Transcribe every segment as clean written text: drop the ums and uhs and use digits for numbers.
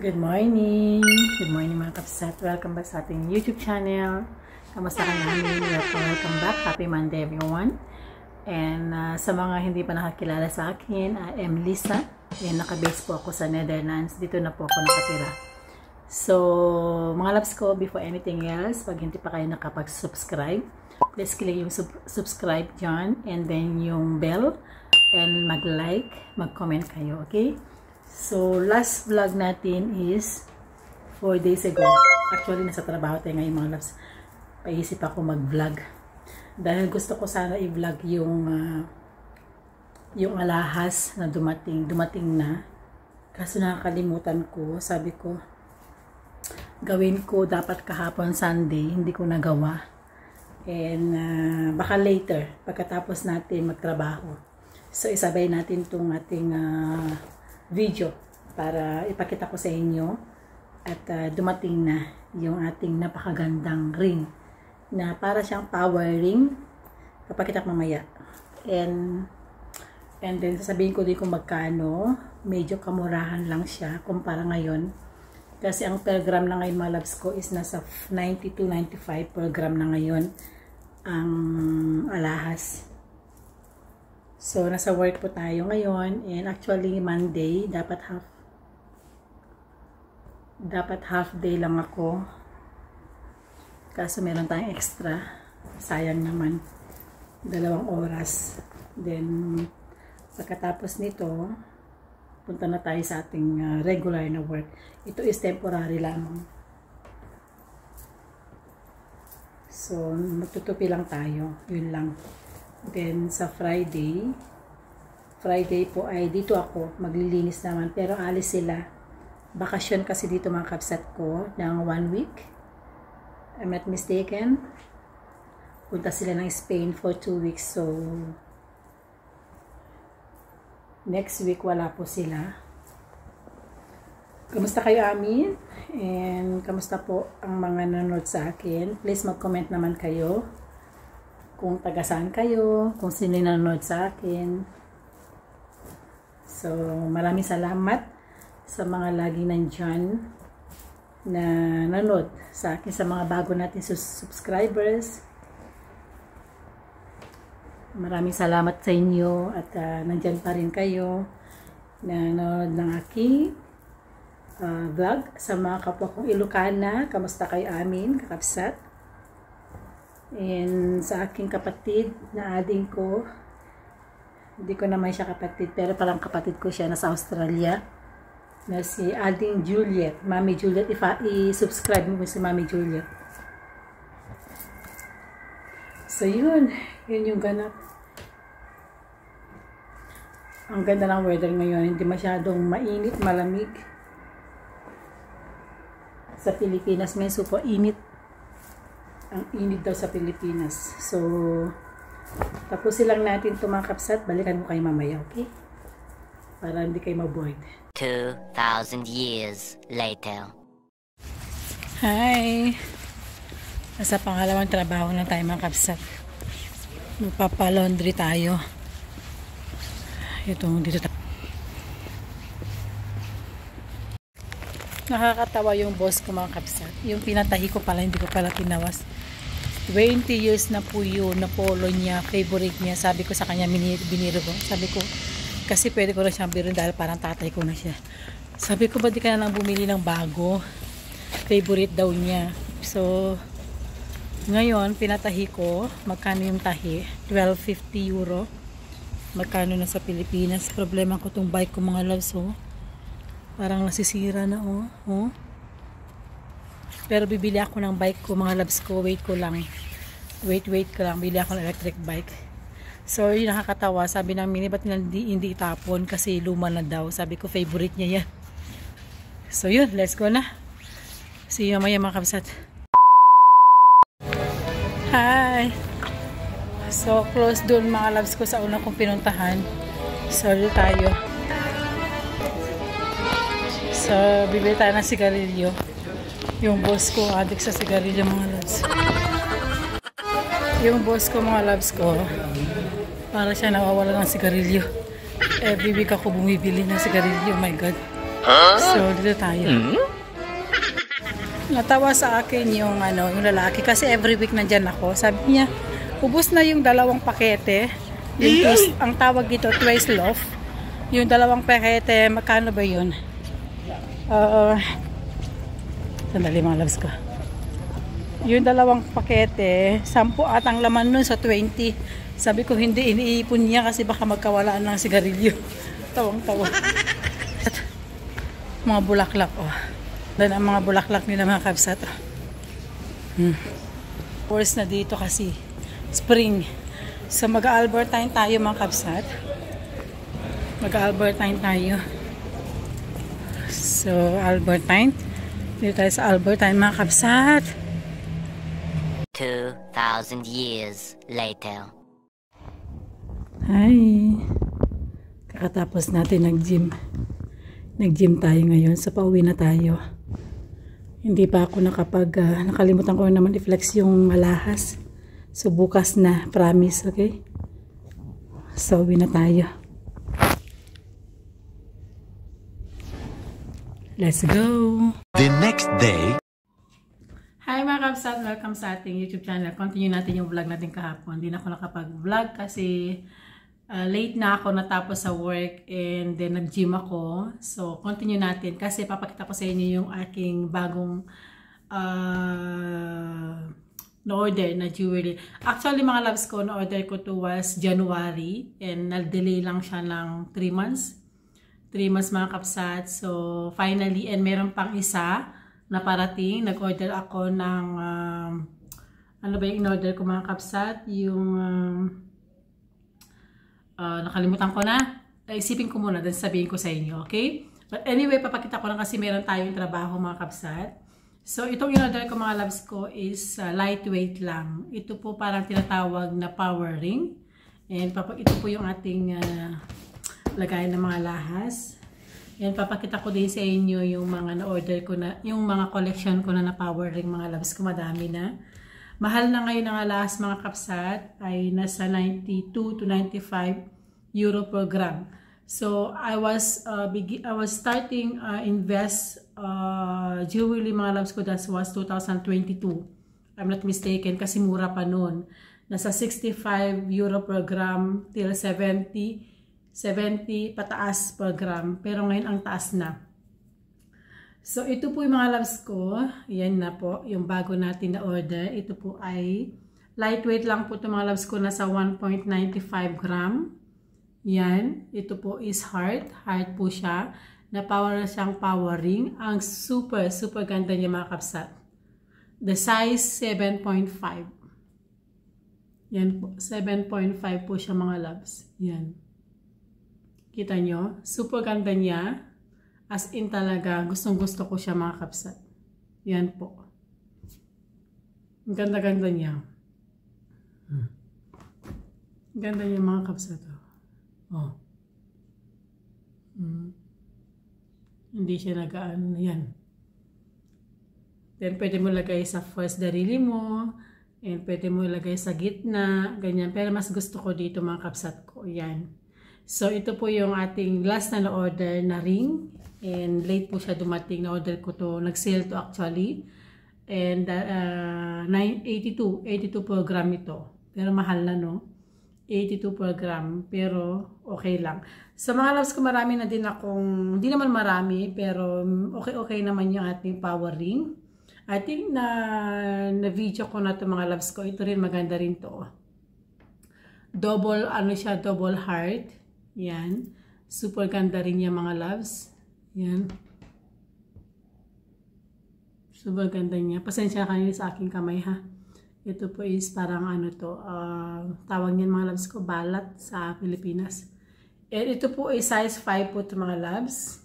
Good morning! Good morning mga kapsat. Welcome back sa ating YouTube channel. Kamusta ka namin? Welcome back. Happy Monday everyone. And sa mga hindi pa nakakilala sa akin, I am Lisa. And nakabase po ako sa Netherlands. Dito na po ako nakatira. So, mga loves ko, before anything else, pag hindi pa kayo nakapag-subscribe, please click yung subscribe dyan. And then yung bell. And mag-like, mag-comment kayo. Okay? So, last vlog natin is 4 days ago. Actually, nasa trabaho tayo ngayon mga loves. Paisip ako mag-vlog. Dahil gusto ko sana i-vlog yung alahas na dumating na. Kaso nakakalimutan ko. Sabi ko, gawin ko dapat kahapon Sunday. Hindi ko nagawa. And baka later, pagkatapos natin magtrabaho. So, isabay natin itong ating video para ipakita ko sa inyo at dumating na yung ating napakagandang ring na para siyang power ring. Papakita ko mamaya and then sasabihin ko din kung magkano. Medyo kamurahan lang siya kumpara ngayon kasi ang per gram na ngayon mga loves ko is nasa 90 to 95 per gram na ngayon ang alahas. So, nasa work po tayo ngayon. And actually, Monday, dapat half day lang ako. Kaso meron tayong extra. Sayang naman. 2 oras. Then, pagkatapos nito, punta na tayo sa ating regular na work. Ito is temporary lamang. So, magtutupi lang tayo. Yun lang. Then, sa Friday po ay dito ako, maglilinis naman. Pero alis sila. Bakasyon kasi dito mga kapsat ko ng 1 week. I'm not mistaken. Punta sila ng Spain for 2 weeks. So, next week wala po sila. Kamusta kayo amin? And kamusta po ang mga nanonood sa akin? Please mag-comment naman kayo. Kung taga saan kayo, kung sino nanonood sa akin. So, maraming salamat sa mga lagi nandyan na nanonood sa akin, sa mga bago natin subscribers. Maraming salamat sa inyo at nandyan pa rin kayo na nanonood ng aking vlog. Sa mga kapwa kong Ilocana, kamusta kayo amin, kakapsat? And sa aking kapatid na ading ko, hindi ko naman siya kapatid, pero parang kapatid ko siya, nasa Australia, na si ading Juliet, Mami Juliet. I-subscribe mo si Mami Juliet. So yun yung ganap. Ang ganda ng weather ngayon, hindi masyadong mainit, malamig. Sa Pilipinas may super init. Ang init daw sa Pilipinas. So, tapusin lang natin ito mga kapsat. Balikan mo kayo mamaya, okay? Para hindi kayo maboard. 2,000 years later. Hi! Nasa pangalawang trabaho na tayo mga kapsat. Magpapalaundry tayo. Itong dito tayo. Nakakatawa yung boss ko mga kapsat. Yung pinatahi ko pala, hindi ko pala tinawas. 20 years na po yun na polo niya, favorite niya. Sabi ko sa kanya, biniro ko. Sabi ko, kasi pwede ko na siyang biro dahil parang tatay ko na siya. Sabi ko, ba't di ka na lang bumili ng bago? Favorite daw niya. So, ngayon, pinatahi ko. Magkano yung tahi? 12.50 euro. Magkano na sa Pilipinas? Problema ko tong bike ko mga loves, oh. Parang nasisira na, oh. Pero bibili ako ng bike ko, mga loves ko. Wait ko lang. Wait ko lang. Bili ako ng electric bike. So, yun nakakatawa. Sabi ng mini, ba't hindi itapon? Kasi luma na daw. Sabi ko, favorite niya yan. So, yun. Let's go na. See you mamaya mga kabsat. Hi! So, close doon mga loves ko sa una kong pinuntahan. So, dito tayo. So, bibili tayo ng sigarilyo. Yung boss ko, addict sa sigarilyo mga loves. Yung boss ko mga loves ko, para siya nawawala ng sigarilyo. Every week ako bumibili ng sigarilyo. Oh my God. So, dito tayo. Natawa sa akin yung lalaki kasi every week nandyan ako. Sabi niya, ubos na yung 2 pakete. Ang tawag dito, twice loaf. Yung 2 pakete, magkano ba yun? Sandali mga loves ko. Yung 2 pakete, 10 at ang laman nun sa 20. Sabi ko, hindi, iniipon niya kasi baka magkawalaan ng sigarilyo. Tawang-tawa. Mga bulaklak, oh. Dan ang mga bulaklak nila mga kabsat. Force na dito kasi spring. So mag-Albertine tayo mga kabsat. Mag-Albertine tayo. So Albertine. Dito tayo sa Albertine mga kabsat. 2,000 years later. Hi. Kakatapos natin nag-gym. Nag-gym tayo ngayon. So pauwi na tayo. Hindi pa ako nakalimutan ko naman i-flex yung malahas. So bukas na, promise, okay? So uwi na tayo. Let's go! The next day. Hi mga kabsat! Welcome sa ating YouTube channel. Continue natin yung vlog natin kahapon. Hindi na ako nakapag-vlog kasi late na ako natapos sa work and then nag-gym ako. So, continue natin kasi papakita ko sa inyo yung aking bagong na-order na jewelry. Actually, mga loves ko, na-order ko to was January and na-delay lang siya ng 3 months. 3 months mga kapsat. So, finally, and meron pang isa na parating. Nag-order ako ng ano ba yung in-order ko mga kapsat? Yung nakalimutan ko na. Isipin ko muna, then sabihin ko sa inyo, okay? But anyway, papakita ko lang kasi meron tayong trabaho mga kapsat. So, itong in-order ko mga loves ko is lightweight lang. Ito po parang tinatawag na power ring. And ito po yung ating lagay ng mga lahas. And papakita ko din sa inyo yung mga na-order ko na, yung mga collection ko na power ring mga loves ko. Madami na. Mahal na ngayon ang alas mga kapsat ay nasa 92 to 95 euro per gram. So I was starting invest jewelry mga loves ko, that was 2022. I'm not mistaken kasi mura pa noon. Nasa 65 euro per gram till 70 pataas per gram. Pero ngayon ang taas na. So, ito po yung mga loves ko. Yan na po, yung bago natin na order. Ito po ay lightweight lang po ito mga loves ko. Nasa 1.95 gram. Yan. Ito po is heart. Heart po siya. Na siyang power ring. Ang super ganda niya mga kapsat. The size 7.5. Yan po. 7.5 po siya mga loves. Yan. Kita nyo? Super ganda niya. As in talaga, gustong-gusto ko siya mga kapsat. Yan po. Ang ganda-ganda niya. Ganda niya mga kapsat. Oh. Hindi siya nagaan. Yan. Then, pwede mo lagay sa first darili mo. And pwede mo lagay sa gitna. Ganyan. Pero mas gusto ko dito mga kapsat ko. Yan. So, ito po yung ating last na order na ring. And late po siya dumating. Na-order ko to. Nag-sale to actually. And 82 per gram ito. Pero mahal na no. 82 per gram. Pero okay lang. Sa mga loves ko marami na din akong, hindi naman marami. Pero okay naman yung ating power ring. I think na video ko na to mga loves ko. Ito rin maganda rin to. Double, siya, double heart. Yan. Super ganda rin yung mga loves. Yan. Super ganda niya. Pasensya kayo sa aking kamay ha. Ito po is parang tawag niyan mga loves ko, balat sa Pilipinas. And ito po is size 5 po ito mga loves.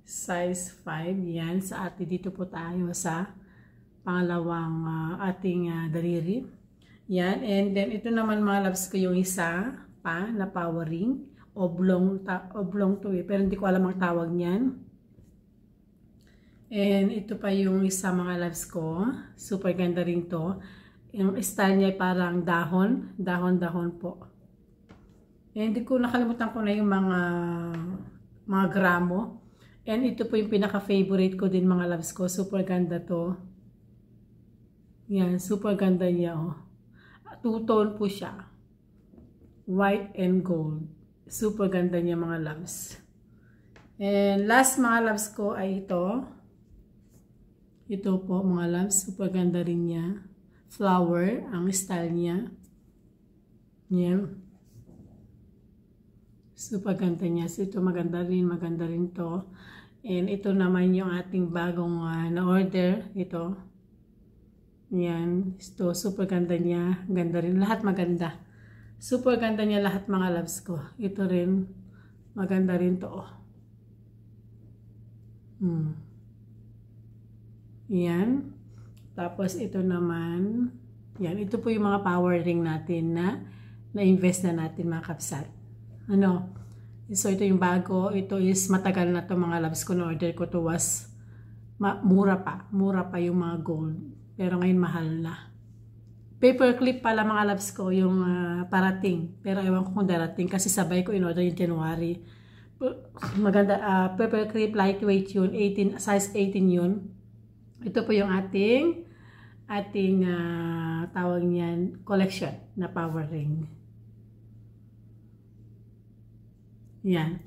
Size 5. Yan. Sa atin dito po tayo sa pangalawang ating daliri. Yan. And then ito naman mga loves ko yung isa pa na power ring. Oblong to eh. Pero hindi ko alam ang tawag niyan. And ito pa yung isa mga loves ko. Super ganda rin to. Yung style niya ay parang dahon. Dahon po. And hindi ko nakalimutan ko na yung mga gramo. And ito po yung pinaka-favorite ko din mga loves ko. Super ganda to. Yan, super ganda niya oh. Two-tone po siya. White and gold. Super ganda niya mga loves. And last mga loves ko ay ito. Ito po mga loves. Super ganda rin niya. Flower, ang style niya. Yan. Super ganda niya. So ito maganda rin to. And ito naman yung ating bagong na-order. Ito. Yan. Ito, super ganda niya. Ganda rin. Lahat maganda. Super ganda niya lahat mga loves ko. Ito rin. Maganda rin to. Yan. Tapos ito naman. Yan. Ito po yung mga power ring natin na invest na natin mga kapsat. Ano? So ito yung bago. Ito is matagal na to mga loves ko. Na-order ko to was mura pa. Mura pa yung mga gold. Pero ngayon mahal na. Paperclip pala mga loves ko yung parating. Pero ewan ko kung darating kasi sabay ko in-order yung January. Maganda. Paperclip lightweight yun. 18, size 18 yun. Ito po yung ating tawag niyan collection na power ring. Yan.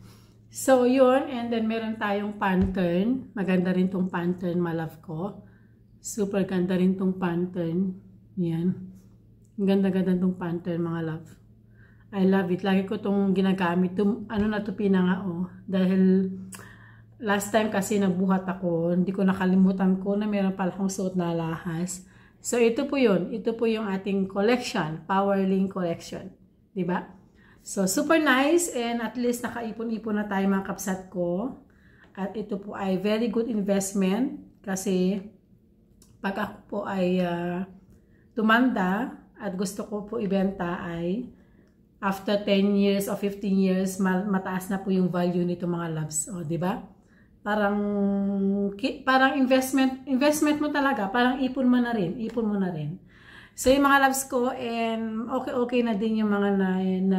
So, yun. And then, meron tayong pattern. Maganda rin tong pattern, malove ko. Super ganda rin tong pattern. Yan. Ganda-ganda tong pattern, mga love. I love it. Lagi ko tong ginagamit. Ano na to pinanga, oh. Dahil, last time kasi nagbuhat ako. Hindi ko nakalimutan ko na meron pala akong suot na alahas. So, ito po yun. Ito po yung ating collection. Power ring collection. Diba? So, super nice and at least nakaipon-ipon na tayo mga kapsat ko. At ito po ay very good investment kasi pag ako po ay tumanda at gusto ko po ibenta ay after 10 years o 15 years, mataas na po yung value nito mga loves. O, diba? Parang investment mo talaga. Parang ipon mo na rin. So, yung mga loves ko, and okay na din yung mga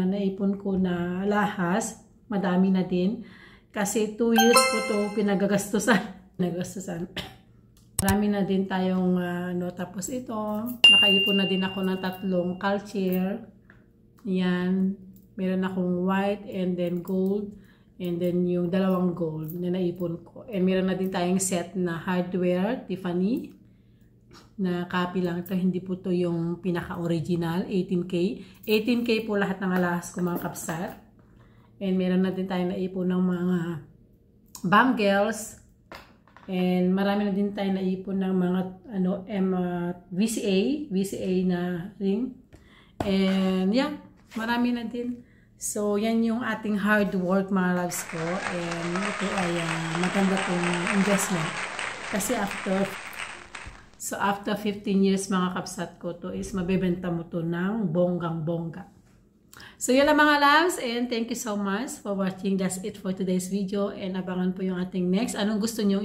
naipon ko na lahas. Madami na din. Kasi 2 years ko to pinagagastusan. Marami na din tayong, tapos ito, nakaipon na din ako ng 3 culture. Yan. Meron akong white and then gold. And then yung 2 gold na naipon ko. And meron na din tayong set na hardware, Tiffany. Na copy lang ito, hindi po to yung pinaka-original, 18K. 18K po lahat ng alahas ko mga kapsat. And meron na din tayo naipon ng mga bangles. And marami na din tayo naipon ng mga VCA na ring. And yeah, marami na din. So yan yung ating hard work mga loves ko. And ito ay maganda tong investment. Kasi after 15 years mga kapsat ko to is mabebenta mo to ng bonggang-bongga. So yun lang mga loves and thank you so much for watching. That's it for today's video and abangan po yung ating next. Anong gusto nyo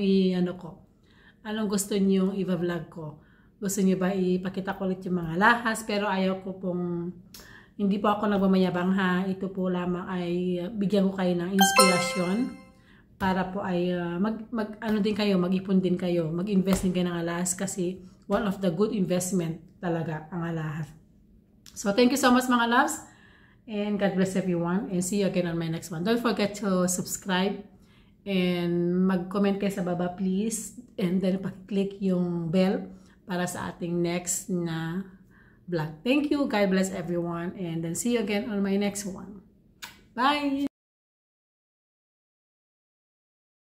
Anong gusto nyo i-vlog ko? Gusto nyo ba ipakita ko ulit yung mga lahas? Pero ayaw ko pong, hindi po ako nagmamayabang ha. Ito po lamang ay bigyan ko kayo ng inspirasyon. Para po ay mag-ipon din kayo, mag-invest din kayo ng alahas kasi one of the good investment talaga ang alahas. So thank you so much mga loves and God bless everyone and see you again on my next one. Don't forget to subscribe and mag-comment kayo sa baba please and then pakiclick yung bell para sa ating next na vlog. Thank you, God bless everyone and then see you again on my next one. Bye!